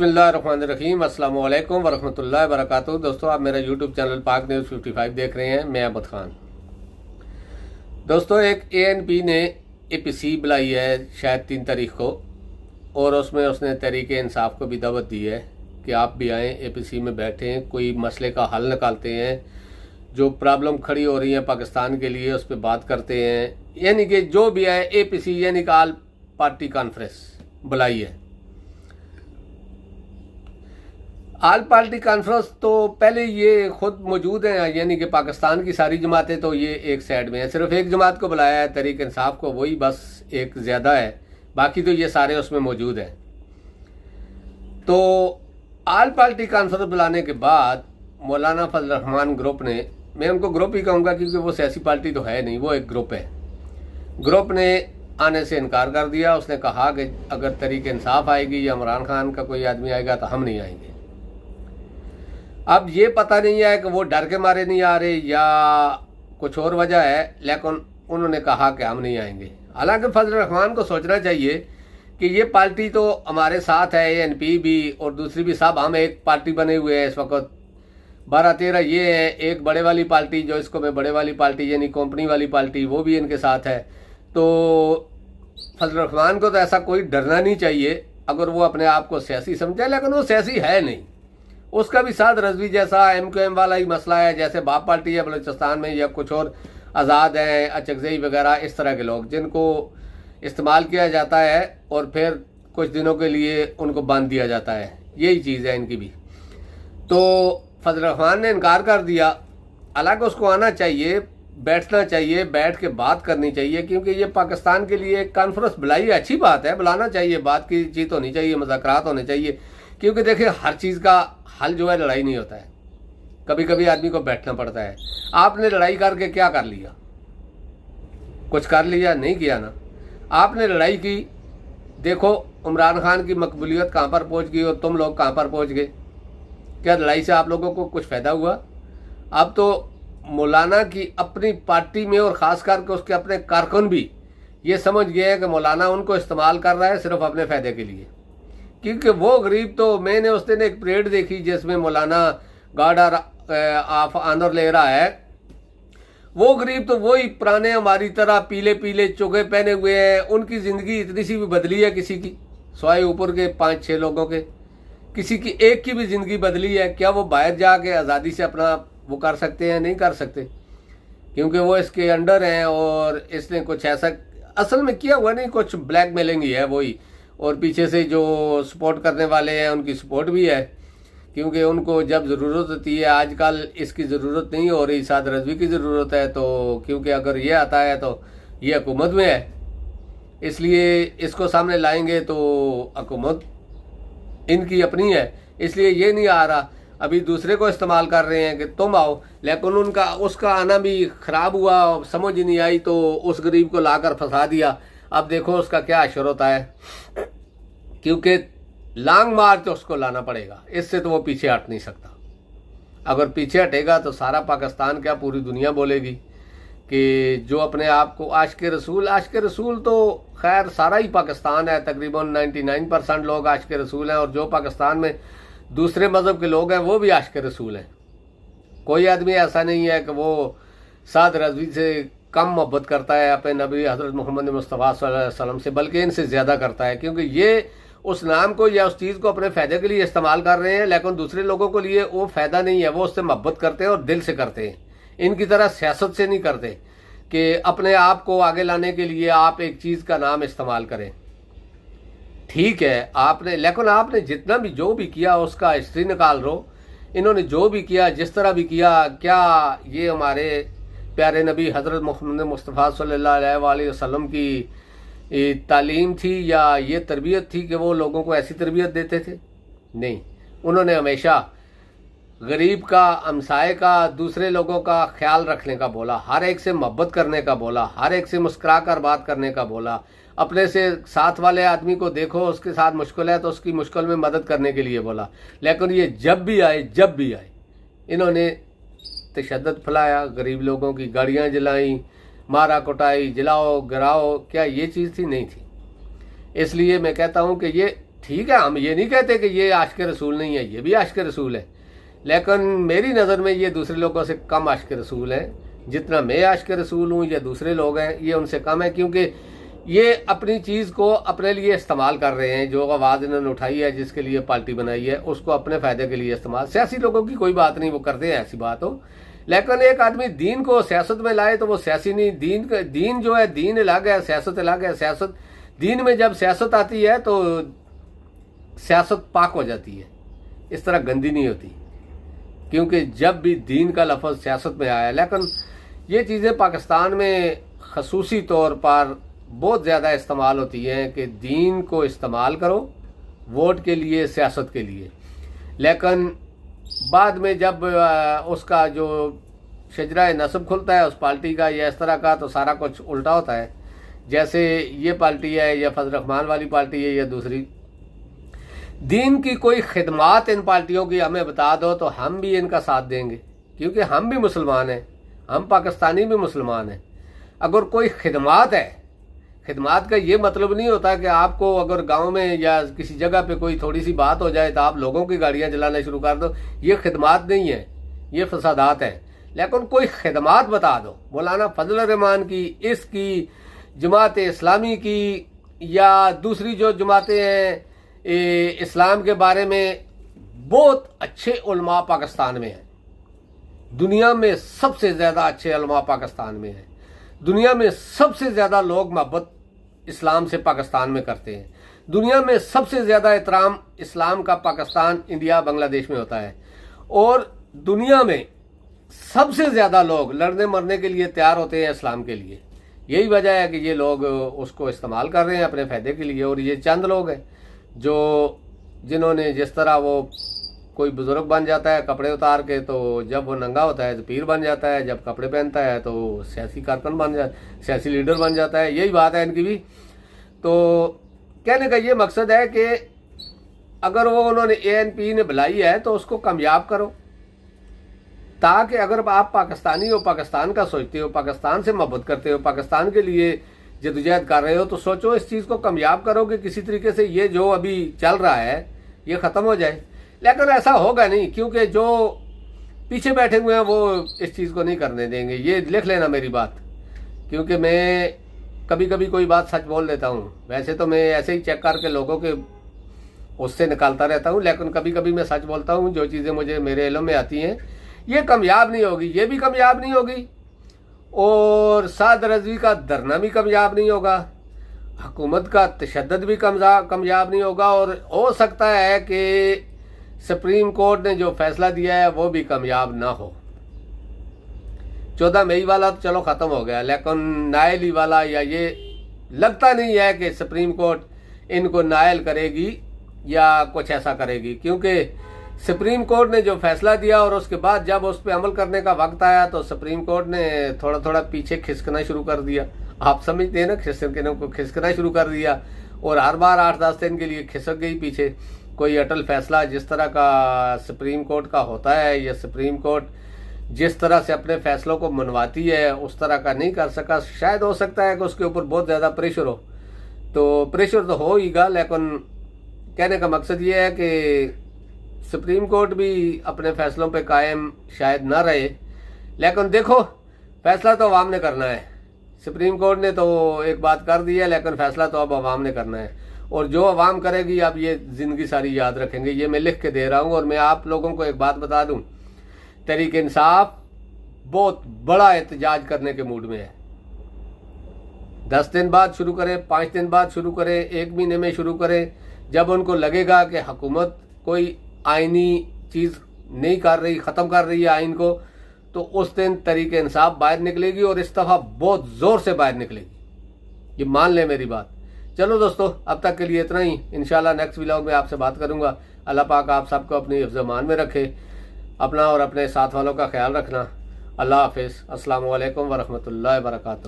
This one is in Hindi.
बिस्मिल्लाहिर्रहमानिर्रहीम अस्सलाम वालेकुम वरहमतुल्लाहि वबरकातुहू। दोस्तों, आप मेरा यूट्यूब चैनल पाक न्यूज़ 55 देख रहे हैं। मैं अहमद खान। दोस्तों, एक ANP ने APC बुलाई है शायद 3 तारीख को, और उसमें उसने तहरीक इंसाफ को भी दावत दी है कि आप भी आएँ, APC में बैठें, कोई मसले का हल निकालते हैं, जो प्रॉब्लम खड़ी हो रही है पाकिस्तान के लिए उस पर बात करते हैं। यानी कि जो भी है APC यानी कि ऑल पार्टी कॉन्फ्रेंस बुलाई है। ऑल पार्टी कॉन्फ्रेंस तो पहले ये खुद मौजूद है, यानी कि पाकिस्तान की सारी जमातें तो ये एक साइड में है, सिर्फ एक जमात को बुलाया है तहरीक इंसाफ को, वही बस एक ज़्यादा है, बाकी तो ये सारे उसमें मौजूद हैं। तो ऑल पार्टी कॉन्फ्रेंस बुलाने के बाद मौलाना फजल रहमान ग्रुप ने, मैं उनको ग्रुप ही कहूँगा क्योंकि वो सियासी पार्टी तो है नहीं, वो एक ग्रुप है, ग्रुप ने आने से इनकार कर दिया। उसने कहा कि अगर तहरीक इंसाफ आएगी या इमरान खान का कोई आदमी आएगा तो हम नहीं आएंगे। अब ये पता नहीं है कि वो डर के मारे नहीं आ रहे या कुछ और वजह है, लेकिन उन्होंने कहा कि हम नहीं आएंगे। हालांकि फजल रहमान को सोचना चाहिए कि ये पार्टी तो हमारे साथ है, ANP भी और दूसरी भी, सब हम एक पार्टी बने हुए हैं इस वक्त 12-13 ये है। एक बड़े वाली पार्टी, जो इसको मैं बड़े वाली पार्टी यानी कंपनी वाली पार्टी, वो भी इनके साथ है। तो फजल रहमान को तो ऐसा कोई डरना नहीं चाहिए अगर वो अपने आप को सियासी समझे, लेकिन वो सियासी है नहीं। उसका भी साद रजवी जैसा MQM वाला ही मसला है, जैसे बाप पार्टी है बलूचिस्तान में, या कुछ और आज़ाद हैं, अचकज़ई वगैरह, इस तरह के लोग जिनको इस्तेमाल किया जाता है और फिर कुछ दिनों के लिए उनको बांध दिया जाता है। यही चीज़ है इनकी भी। तो फजल रहमान ने इनकार कर दिया। हालांकि उसको आना चाहिए, बैठना चाहिए, बैठ के बात करनी चाहिए, क्योंकि ये पाकिस्तान के लिए कॉन्फ्रेंस बुलाई है, अच्छी बात है, बुलाना चाहिए, बात की चीज़ होनी चाहिए, मुज़ाकरात होने चाहिए। क्योंकि देखिए, हर चीज़ का हल जो है लड़ाई नहीं होता है, कभी कभी आदमी को बैठना पड़ता है। आपने लड़ाई करके क्या कर लिया? कुछ कर लिया? नहीं किया ना। आपने लड़ाई की, देखो इमरान खान की मकबूलियत कहाँ पर पहुँच गई और तुम लोग कहाँ पर पहुँच गए। क्या लड़ाई से आप लोगों को कुछ फ़ायदा हुआ? अब तो मौलाना की अपनी पार्टी में और ख़ास करके उसके अपने कारकुन भी ये समझ गए हैं कि मौलाना उनको इस्तेमाल कर रहा है सिर्फ अपने फ़ायदे के लिए। क्योंकि वो गरीब, तो मैंने उस दिन एक परेड देखी जिसमें मौलाना गार्ड ऑफ ऑनर ले रहा है, वो गरीब तो वही पुराने हमारी तरह पीले पीले चोगे पहने हुए हैं। उनकी ज़िंदगी इतनी सी भी बदली है किसी की, स्वाय ऊपर के 5-6 लोगों के, किसी की एक की भी ज़िंदगी बदली है? क्या वो बाहर जाके आज़ादी से अपना वो कर सकते हैं? नहीं कर सकते, क्योंकि वो इसके अंडर हैं। और इसने कुछ ऐसा असल में किया हुआ नहीं, कुछ ब्लैकमेलिंग ही है वही, और पीछे से जो सपोर्ट करने वाले हैं उनकी सपोर्ट भी है, क्योंकि उनको जब ज़रूरत होती है, आजकल इसकी ज़रूरत नहीं हो रही, साद रजवी की ज़रूरत है। तो क्योंकि अगर ये आता है तो ये हुकूमत में है, इसलिए इसको सामने लाएंगे तो हुकूमत इनकी अपनी है, इसलिए ये नहीं आ रहा। अभी दूसरे को इस्तेमाल कर रहे हैं कि तुम आओ, लेकिन उनका उसका आना भी ख़राब हुआ, समझ ही नहीं आई, तो उस गरीब को लाकर फंसा दिया। अब देखो उसका क्या असर होता है, क्योंकि लॉन्ग मार्च उसको लाना पड़ेगा, इससे तो वो पीछे हट नहीं सकता। अगर पीछे हटेगा तो सारा पाकिस्तान क्या पूरी दुनिया बोलेगी कि जो अपने आप को आशिक रसूल तो खैर सारा ही पाकिस्तान है, तकरीबन 99% लोग आशिक रसूल हैं, और जो पाकिस्तान में दूसरे मज़हब के लोग हैं वो भी आशिक रसूल हैं। कोई आदमी ऐसा नहीं है कि वो साद रज़वी से कम मोहब्बत करता है अपने नबी हज़रत मोहम्मद मुस्तफ़ा सल्लल्लाहु अलैहि वसल्लम से, बल्कि इनसे ज़्यादा करता है, क्योंकि ये उस नाम को या उस चीज़ को अपने फ़ायदे के लिए इस्तेमाल कर रहे हैं, लेकिन दूसरे लोगों के लिए वो फ़ायदा नहीं है। वो उससे मोहब्बत करते हैं और दिल से करते हैं, इनकी तरह सियासत से नहीं करते कि अपने आप को आगे लाने के लिए आप एक चीज़ का नाम इस्तेमाल करें। ठीक है आपने, लेकिन आपने जितना भी जो भी किया उसका हिस्ट्री निकाल लो। इन्होंने जो भी किया, जिस तरह भी किया, क्या ये हमारे प्यारे नबी हज़रत मोहम्मद मुस्तफ़ा सल्लल्लाहु अलैहि वसल्लम की तालीम थी या ये तरबियत थी कि वो लोगों को ऐसी तरबियत देते थे? नहीं, उन्होंने हमेशा गरीब का, हमसाए का, दूसरे लोगों का ख्याल रखने का बोला, हर एक से मोहब्बत करने का बोला, हर एक से मुस्कुरा कर बात करने का बोला। अपने से साथ वाले आदमी को देखो, उसके साथ मुश्किल है तो उसकी मुश्किल में मदद करने के लिए बोला। लेकिन ये जब भी आए इन्होंने तशद्दुद फैलाया, गरीब लोगों की गाड़ियाँ जलाई, मारा कुटाई, जलाओ गिराओ। क्या ये चीज़ थी? नहीं थी। इसलिए मैं कहता हूँ कि ये ठीक है, हम ये नहीं कहते कि ये आशिक रसूल नहीं है, ये भी आशिक रसूल है, लेकिन मेरी नज़र में ये दूसरे लोगों से कम आशिक रसूल है। जितना मैं आशिक रसूल हूँ या दूसरे लोग हैं, ये उनसे कम है, क्योंकि ये अपनी चीज़ को अपने लिए इस्तेमाल कर रहे हैं। जो आवाज़ इन्होंने उठाई है, जिसके लिए पार्टी बनाई है, उसको अपने फ़ायदे के लिए इस्तेमाल। सियासी लोगों की कोई बात नहीं, वो करते हैं ऐसी बात हो, लेकिन एक आदमी दीन को सियासत में लाए तो वो सियासी नहीं। दीन जो है, दीन अलग है, सियासत अलग है। सियासत, दीन में जब सियासत आती है तो सियासत पाक हो जाती है, इस तरह गंदी नहीं होती, क्योंकि जब भी दीन का लफ्ज़ सियासत में आया। लेकिन ये चीज़ें पाकिस्तान में खसूसी तौर पर बहुत ज़्यादा इस्तेमाल होती हैं कि दीन को इस्तेमाल करो वोट के लिए, सियासत के लिए, लेकिन बाद में जब उसका जो शजरा नस्ब खुलता है उस पार्टी का या इस तरह का, तो सारा कुछ उल्टा होता है। जैसे ये पार्टी है या फजल रहमान वाली पार्टी है या दूसरी, दीन की कोई खिदमात इन पार्टियों की हमें बता दो तो हम भी इनका साथ देंगे, क्योंकि हम भी मुसलमान हैं, हम पाकिस्तानी भी मुसलमान हैं। अगर कोई खिदमात है, खिदमात का ये मतलब नहीं होता कि आपको अगर गांव में या किसी जगह पे कोई थोड़ी सी बात हो जाए तो आप लोगों की गाड़ियां जलाना शुरू कर दो, ये खिदमात नहीं है, ये फसादात है। लेकिन कोई खिदमात बता दो, मौलाना फजल रहमान की, इसकी, जमात इस्लामी की या दूसरी जो जमातें हैं इस्लाम के बारे में, बहुत अच्छे उलमा पाकिस्तान में हैं। दुनिया में सबसे ज़्यादा अच्छे उलमा पाकिस्तान में हैं। दुनिया में सबसे ज़्यादा लोग मोहब्बत इस्लाम से पाकिस्तान में करते हैं। दुनिया में सबसे ज़्यादा एहतराम इस्लाम का पाकिस्तान, इंडिया, बांग्लादेश में होता है। और दुनिया में सबसे ज़्यादा लोग लड़ने मरने के लिए तैयार होते हैं इस्लाम के लिए। यही वजह है कि ये लोग उसको इस्तेमाल कर रहे हैं अपने फ़ायदे के लिए। और ये चंद लोग हैं जो जिन्होंने, जिस तरह वो कोई बुज़ुर्ग बन जाता है कपड़े उतार के, तो जब वो नंगा होता है तो पीर बन जाता है, जब कपड़े पहनता है तो सियासी कारकुन बन जाता है, सियासी लीडर बन जाता है। यही बात है इनकी भी। तो कहने का ये मकसद है कि अगर वो उन्होंने ANP ने बुलाई है तो उसको कामयाब करो, ताकि अगर आप पाकिस्तानी हो, पाकिस्तान का सोचते हो, पाकिस्तान से मोहब्बत करते हो, पाकिस्तान के लिए जदोजहद कर रहे हो, तो सोचो इस चीज़ को कामयाब करो कि किसी तरीके से ये जो अभी चल रहा है ये ख़त्म हो जाए। लेकिन ऐसा होगा नहीं, क्योंकि जो पीछे बैठे हुए हैं वो इस चीज़ को नहीं करने देंगे। ये लिख लेना मेरी बात, क्योंकि मैं कभी कभी कोई बात सच बोल देता हूँ। वैसे तो मैं ऐसे ही चेक करके लोगों के उससे निकालता रहता हूँ, लेकिन कभी कभी मैं सच बोलता हूँ। जो चीज़ें मुझे मेरे इल्म में आती हैं ये कामयाब नहीं होगी, ये भी कामयाब नहीं होगी, और साद रज़वी का धरना भी कामयाब नहीं होगा, हुकूमत का तशद्दुद भी कामयाब नहीं होगा, और हो सकता है कि सुप्रीम कोर्ट ने जो फैसला दिया है वो भी कामयाब ना हो। 14 मई वाला तो चलो ख़त्म हो गया, लेकिन नायली वाला, या ये लगता नहीं है कि सुप्रीम कोर्ट इनको नायल करेगी या कुछ ऐसा करेगी, क्योंकि सुप्रीम कोर्ट ने जो फैसला दिया और उसके बाद जब उस पर अमल करने का वक्त आया तो सुप्रीम कोर्ट ने थोड़ा थोड़ा पीछे खिसकना शुरू कर दिया। आप समझते हैं ना, खिसकना शुरू कर दिया, और हर बार 8-10 दिन के लिए खिसक गई पीछे। कोई अटल फैसला जिस तरह का सुप्रीम कोर्ट का होता है, या सुप्रीम कोर्ट जिस तरह से अपने फैसलों को मनवाती है उस तरह का नहीं कर सका। शायद हो सकता है कि उसके ऊपर बहुत ज़्यादा प्रेशर हो, तो प्रेशर तो हो हीगा, लेकिन कहने का मकसद ये है कि सुप्रीम कोर्ट भी अपने फैसलों पे कायम शायद ना रहे। लेकिन देखो, फैसला तो अवाम ने करना है। सुप्रीम कोर्ट ने तो एक बात कर दी है, लेकिन फैसला तो अब अवाम ने करना है, और जो अवाम करेगी अब ये ज़िंदगी सारी याद रखेंगे। ये मैं लिख के दे रहा हूँ। और मैं आप लोगों को एक बात बता दूँ, तहरीक इंसाफ बहुत बड़ा एहतजाज करने के मूड में है। 10 दिन बाद शुरू करें, 5 दिन बाद शुरू करें, 1 महीने में शुरू करें, जब उनको लगेगा कि हुकूमत कोई आइनी चीज़ नहीं कर रही, ख़त्म कर रही है आइन को, तो उस दिन तहरीक इंसाफ बाहर निकलेगी, और इस दफ़ा बहुत ज़ोर से बाहर निकलेगी। ये मान लें मेरी बात। चलो दोस्तों, अब तक के लिए इतना ही। इंशाल्लाह नेक्स्ट व्लॉग में आपसे बात करूँगा। अल्लाह पाक आप सबको अपनी हिफ्ज़-ए-मान में रखे, अपना और अपने साथ वालों का ख्याल रखना। अल्लाह हाफिज़। अस्सलामु अलैकुम वरहमतुल्लाहि वबरकातुहू।